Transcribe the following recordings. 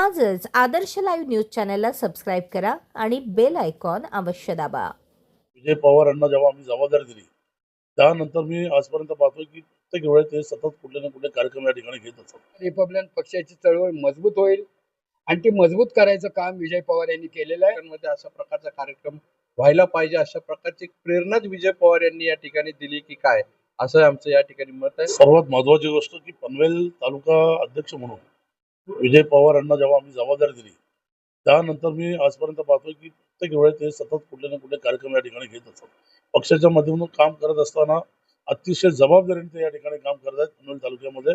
आजच आदर्श live news चॅनलला subscribe करा आणि बेल आयकॉन अवश्य दाबा. विजय पवार यांना जेव्हा आम्ही जबाबदारी दिली त्यानंतर मी आजपर्यंत पाहतोय की प्रत्येक वेळेस ते सतत कुठले ना कुठले कार्यक्रम या ठिकाणी घेत असतात. रिपब्लिकन पक्षाची चळवळ मजबूत होईल आणि ती मजबूत करायचं काम विजय पवार यांनी केलेलं आहे. मध्ये अशा प्रकारचा कार्यक्रम व्हायला पाहिजे, अशा प्रकारची प्रेरणाच विजय पवार यांनी या ठिकाणी दिली की काय, असं आमचं या ठिकाणी मत आहे. सर्वात महत्वाची गोष्ट की पनवेल तालुका अध्यक्ष म्हणून विजय पवार यांना जेव्हा आम्ही जबाबदारी दिली त्यानंतर मी आजपर्यंत पाहतोय की प्रत्येक वेळेस ते सतत कुठले ना कुठले कार्यक्रम या ठिकाणी घेत असतात. पक्षाच्या माध्यमातून काम करत असताना अतिशय जबाबदारीने ते या ठिकाणी काम करत आहेत. पनवेल तालुक्यामध्ये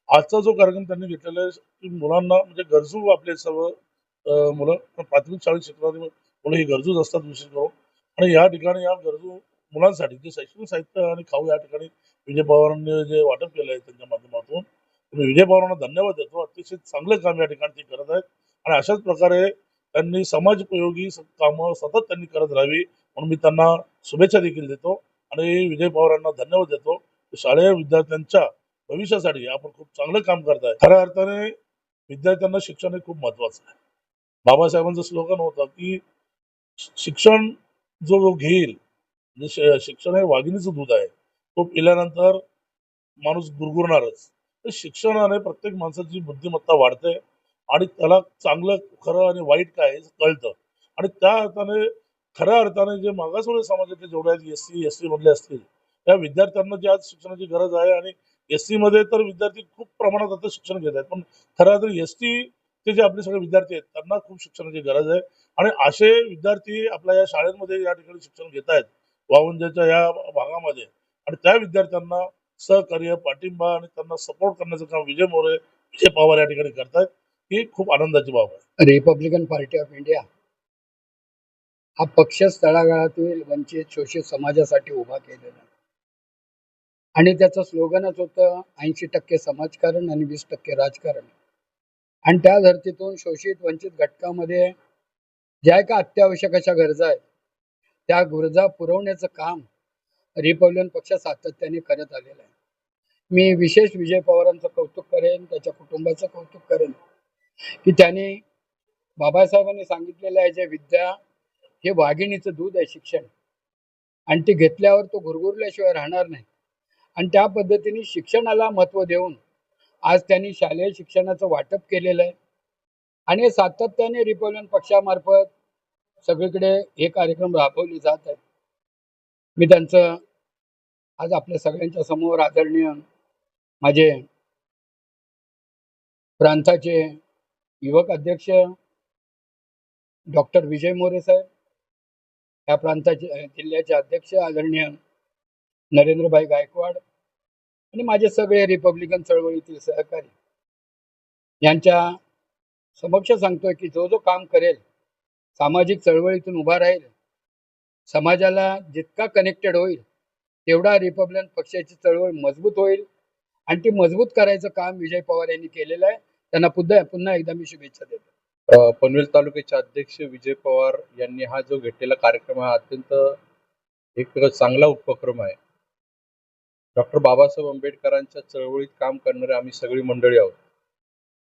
आजचा जो कार्यक्रम त्यांनी घेतलेला आहे की मुलांना म्हणजे गरजू आपले सर्व मुलं प्राथमिक शाळेत शिकणारी मुलं ही गरजूच असतात विशेष करून. आणि या ठिकाणी या गरजू मुलांसाठी जे शैक्षणिक साहित्य आणि खाऊ या ठिकाणी विजय पवारांनी जे वाटप केलं आहे त्यांच्या माध्यमातून मी विजय पवारांना धन्यवाद देतो. अतिशय चांगलं काम या ठिकाणी ते करत आहेत आणि अशाच प्रकारे त्यांनी समाजोपयोगी कामं सतत त्यांनी करत राहावी म्हणून मी त्यांना शुभेच्छा देखील देतो आणि विजय पवारांना धन्यवाद देतो. शालेय विद्यार्थ्यांच्या भविष्यासाठी आपण खूप चांगलं काम करताय. खऱ्या अर्थाने विद्यार्थ्यांना शिक्षण हे खूप महत्वाचं आहे. बाबासाहेबांचं स्लोगन होतं की शिक्षण जो घेईल म्हणजे शिक्षण हे वाघिणीचं दूध आहे, तो पिल्यानंतर माणूस गुरगुरणारच. तर शिक्षणाने प्रत्येक माणसाची बुद्धिमत्ता वाढते आणि त्याला चांगलं खरं आणि वाईट काय हे कळतं. आणि त्या अर्थाने खऱ्या अर्थाने जे मागासवर्गीय समाजातले जेवढे आहेत एस सी मधले असतील त्या विद्यार्थ्यांना जी आज शिक्षणाची गरज आहे आणि एस मध्ये तर विद्यार्थी खूप प्रमाणात आता शिक्षण घेत आहेत, पण खरं तर चे जे आपले सगळे विद्यार्थी आहेत त्यांना खूप शिक्षणाची गरज आहे. आणि असे विद्यार्थी आपल्या या शाळेमध्ये या ठिकाणी शिक्षण घेत आहेत वावंजाच्या या भागामध्ये. आणि त्या विद्यार्थ्यांना सहकार्य पाठिंबा आणि त्यांना सपोर्ट करण्याचं काम विजय पवार या ठिकाणी करतायत. ही खूप आनंदाची बाब आहे. रिपब्लिकन पार्टी ऑफ इंडिया हा पक्ष तळागाळातील वंचित शोषित समाजासाठी उभा केलेला आहे आणि त्याचं स्लोगनच होतं 80% समाजकारण आणि 20% राजकारण. आणि त्या धर्तीतून शोषित वंचित घटकामध्ये ज्या का अत्यावश्यक अशा गरजा आहेत त्या गरजा पुरवण्याचं काम रिपब्लिकन पक्ष सातत्याने करत आलेला आहे. मी विशेष विजय पवारांचं कौतुक करेन, त्याच्या कुटुंबाचं कौतुक करेन की त्यांनी बाबासाहेबांनी सांगितलेलं आहे जे विद्या हे वाघिणीचं दूध आहे शिक्षण, आणि ते घेतल्यावर तो गुरगुरल्याशिवाय राहणार नाही. आणि त्या पद्धतीने शिक्षणाला महत्त्व देऊन आज त्यांनी शालेय शिक्षणाचं वाटप केलेलं आहे आणि सातत्याने रिपब्लिकन पक्षामार्फत सगळीकडे हे कार्यक्रम राबवले जात आहेत. मी त्यांचं आज आपल्या सगळ्यांच्या समोर आदरणीय माझे प्रांताचे युवक अध्यक्ष डॉक्टर विजय मोरे साहेब, या प्रांताचे जिल्ह्याचे अध्यक्ष आदरणीय नरेंद्रभाई गायकवाड आणि माझे सगळे रिपब्लिकन चळवळीतील सहकारी यांच्या समक्ष सांगतोय की जो काम करेल, सामाजिक चळवळीतून उभा राहील, समाजाला जितका कनेक्टेड होईल तेवढा रिपब्लिकन पक्षाची चळवळ मजबूत होईल आणि ती मजबूत करायचं काम विजय पवार यांनी केलेलं आहे. त्यांना पुन्हा एकदा मी शुभेच्छा देतो. पनवेल तालुक्याचे अध्यक्ष विजय पवार यांनी हा जो घेतलेला कार्यक्रम हा अत्यंत एक चांगला उपक्रम आहे. डॉक्टर बाबासाहेब आंबेडकरांच्या चळवळीत काम करणारे आम्ही सगळी मंडळी आहोत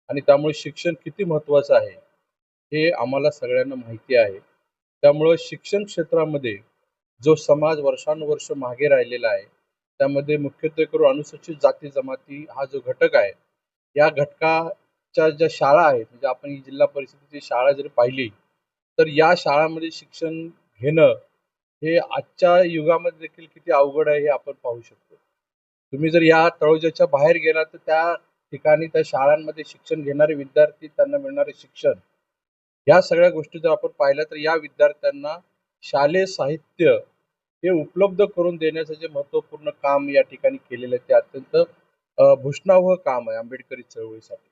आणि त्यामुळे शिक्षण किती महत्वाचं आहे हे आम्हाला सगळ्यांना माहिती आहे. त्यामुळे शिक्षण क्षेत्रामध्ये जो समाज वर्षानुवर्ष मागे राहिलेला आहे त्यामध्ये मुख्यत्वे करून अनुसूचित जाती जमाती हा जो घटक आहे, या घटकाच्या ज्या शाळा आहेत म्हणजे आपण ही जिल्हा परिषदेची शाळा जर पाहिली तर या शाळांमध्ये शिक्षण घेणं हे आजच्या युगामध्ये देखील किती अवघड आहे हे आपण पाहू शकतो. तुम्ही जर या तळोजाच्या बाहेर गेला तर त्या ठिकाणी त्या शाळांमध्ये शिक्षण घेणारे विद्यार्थी, त्यांना मिळणारे शिक्षण, या सगळ्या गोष्टी जर आपण पाहिल्या तर या विद्यार्थ्यांना शालेय साहित्य हे उपलब्ध करून देण्याचं जे महत्त्वपूर्ण काम या ठिकाणी केलेलं आहे ते अत्यंत भूषणावह काम आहे आंबेडकरी चळवळीसाठी.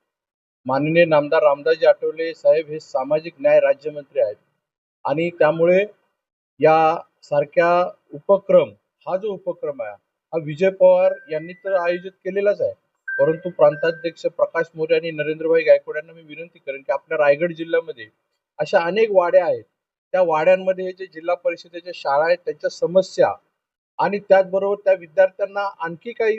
माननीय नामदार रामदासजी आठवले साहेब हे सामाजिक न्याय राज्यमंत्री आहेत आणि त्यामुळे या सारख्या उपक्रम, हा जो उपक्रम आहे हा विजय पवार यांनी तर आयोजित केलेलाच आहे, परंतु प्रांताध्यक्ष प्रकाश मोरे आणि नरेंद्रभाई गायकवाड यांना मी विनंती करेन की आपल्या रायगड जिल्ह्यामध्ये अशा अनेक वाड्या आहेत, त्या वाड्यांमध्ये जे जिल्हा परिषदेच्या शाळा आहेत त्यांच्या समस्या आणि त्याचबरोबर त्या विद्यार्थ्यांना आणखी काही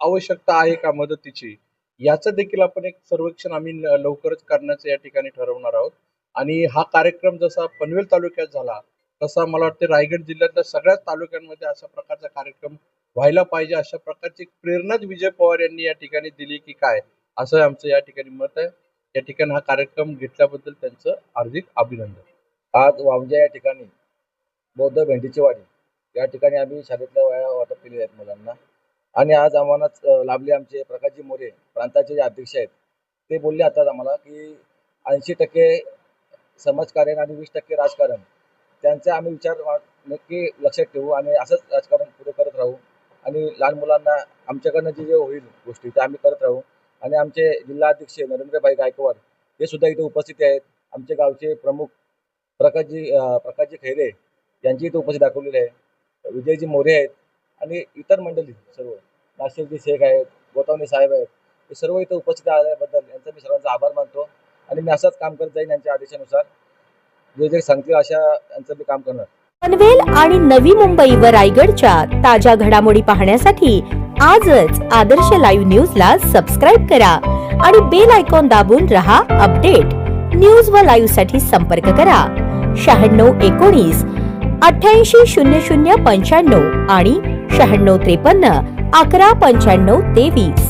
आवश्यकता आहे का मदतीची, याचं देखील आपण एक सर्वेक्षण आम्ही लवकरच करण्याचं या ठिकाणी ठरवणार आहोत. आणि हा कार्यक्रम जसा पनवेल तालुक्यात झाला तसा मला वाटते रायगड जिल्ह्यातल्या सगळ्याच तालुक्यांमध्ये अशा प्रकारचा कार्यक्रम व्हायला पाहिजे, अशा प्रकारची एक प्रेरणाच विजय पवार यांनी या ठिकाणी दिली की काय, असं आमचं या ठिकाणी मत आहे. या ठिकाणी हा कार्यक्रम घेतल्याबद्दल त्यांचं हार्दिक अभिनंदन. आज वावजा या ठिकाणी बौद्ध भेंडीची वाडी या ठिकाणी आम्ही शाळेतल्या वह्या वाटप केलेल्या आहेत मुलांना. आणि आज आम्हाला लाभले आमचे प्रकाशजी मोरे प्रांताचे जे अध्यक्ष आहेत, ते बोलले आता आम्हाला की 80% समाजकार्य आणि 20% राजकारण, त्यांचे आम्ही विचार नक्की लक्षात ठेवू आणि असंच राजकारण पुढे करत राहू. आणि लहान मुलांना आमच्याकडनं जे होईल गोष्टी त्या आम्ही करत राहू. आणि आमचे जिल्हाध्यक्ष नरेंद्रभाई गायकवाड हे सुद्धा इथे उपस्थित आहेत. आमचे गावचे प्रमुख प्रकाशजी खैरे यांची इथे उपस्थिती दाखवलेली आहे. विजयजी मोरे आहेत आणि इतर मंडळी सर्व, नाशिकजी शेख आहेत, गोतावणे साहेब आहेत, हे सर्व इथे उपस्थित आल्याबद्दल यांचा मी सर्वांचा आभार मानतो. आणि मी असंच काम करत जाईन यांच्या आदेशानुसार. जे जे सांगतील अशा यांचं मी काम करणार. पनवेल आणि नवी मुंबई व रायगडच्या ताज्या घडामोडी पाहण्यासाठी आजच आदर्श लाईव्ह न्यूजला सबस्क्राईब करा आणि बेल आयकॉन दाबून रहा अपडेट. न्यूज व लाईव्ह साठी संपर्क करा 9619 880095 आणि 9653 119523.